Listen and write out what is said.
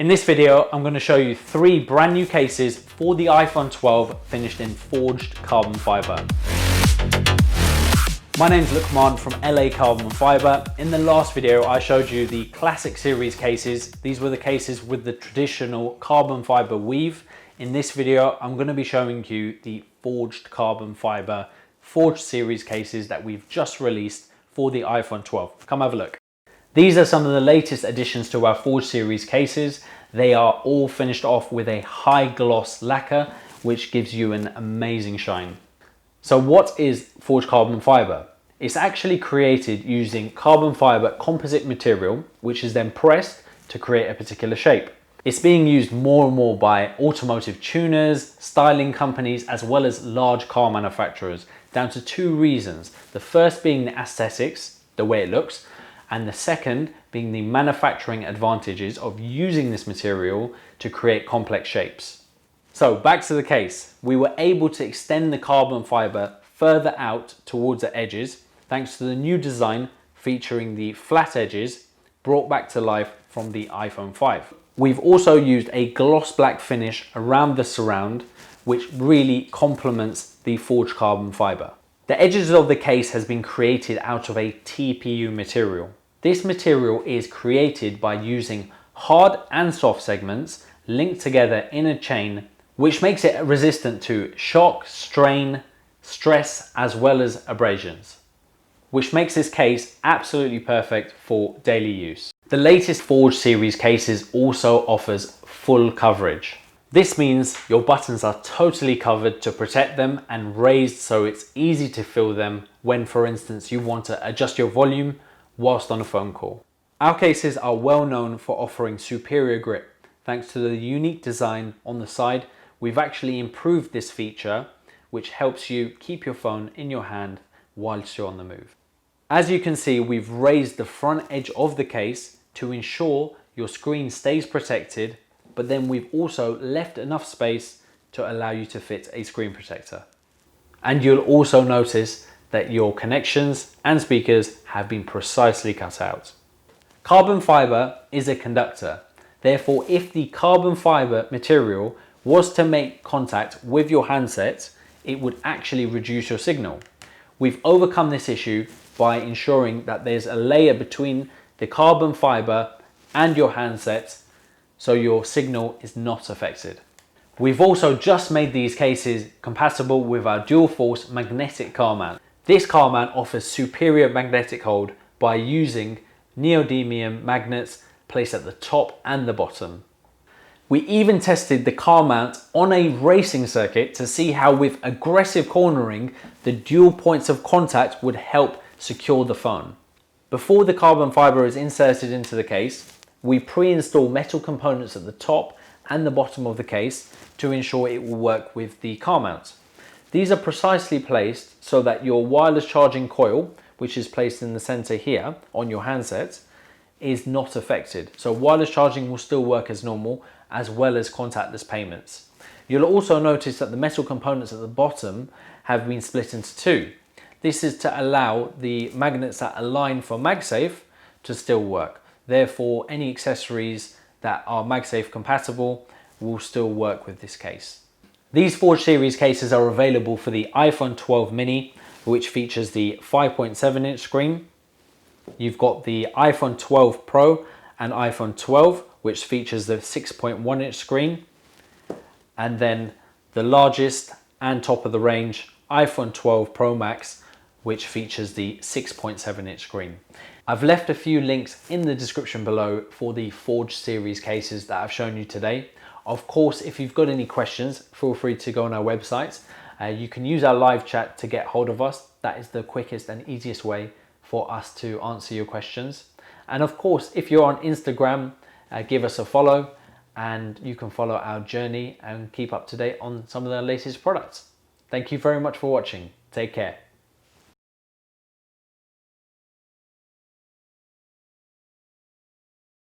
In this video, I'm going to show you 3 brand new cases for the iPhone 12 finished in forged carbon fibre. My name's Lukman from LA Carbon Fibre. In the last video, I showed you the classic series cases. These were the cases with the traditional carbon fibre weave. In this video, I'm going to be showing you the forged carbon fibre forged series cases that we've just released for the iPhone 12. Come have a look. These are some of the latest additions to our forged series cases. They are all finished off with a high gloss lacquer, which gives you an amazing shine. So what is forged carbon fibre? It's actually created using carbon fibre composite material, which is then pressed to create a particular shape. It's being used more and more by automotive tuners, styling companies, as well as large car manufacturers, down to 2 reasons. The first being the aesthetics, the way it looks, and the second being the manufacturing advantages of using this material to create complex shapes. So back to the case. We were able to extend the carbon fibre further out towards the edges thanks to the new design featuring the flat edges brought back to life from the iPhone 5. We've also used a gloss black finish around the surround, which really complements the forged carbon fibre. The edges of the case has been created out of a TPU material. This material is created by using hard and soft segments linked together in a chain, which makes it resistant to shock, strain, stress, as well as abrasions, which makes this case absolutely perfect for daily use. The latest forged series cases also offers full coverage. This means your buttons are totally covered to protect them and raised so it's easy to feel them when, for instance, you want to adjust your volume whilst on a phone call. Our cases are well known for offering superior grip. Thanks to the unique design on the side, we've actually improved this feature, which helps you keep your phone in your hand whilst you're on the move. As you can see, we've raised the front edge of the case to ensure your screen stays protected, but then we've also left enough space to allow you to fit a screen protector. And you'll also notice that your connections and speakers have been precisely cut out. Carbon fibre is a conductor. Therefore, if the carbon fibre material was to make contact with your handset, it would actually reduce your signal. We've overcome this issue by ensuring that there's a layer between the carbon fibre and your handset, so your signal is not affected. We've also just made these cases compatible with our dual force magnetic car mount. This car mount offers superior magnetic hold by using neodymium magnets placed at the top and the bottom. We even tested the car mount on a racing circuit to see how with aggressive cornering, the dual points of contact would help secure the phone. Before the carbon fibre is inserted into the case, we pre-install metal components at the top and the bottom of the case to ensure it will work with the car mount. These are precisely placed so that your wireless charging coil, which is placed in the center here on your handset, is not affected. So wireless charging will still work as normal, as well as contactless payments. You'll also notice that the metal components at the bottom have been split into 2. This is to allow the magnets that align for MagSafe to still work. Therefore, any accessories that are MagSafe compatible will still work with this case. These forged series cases are available for the iPhone 12 mini, which features the 5.7-inch screen. You've got the iPhone 12 Pro and iPhone 12, which features the 6.1-inch screen. And then the largest and top of the range iPhone 12 Pro Max, which features the 6.7-inch screen. I've left a few links in the description below for the forged series cases that I've shown you today. Of course, if you've got any questions, feel free to go on our website. You can use our live chat to get hold of us. That is the quickest and easiest way for us to answer your questions. And of course, if you're on Instagram, give us a follow and you can follow our journey and keep up to date on some of the latest products. Thank you very much for watching. Take care.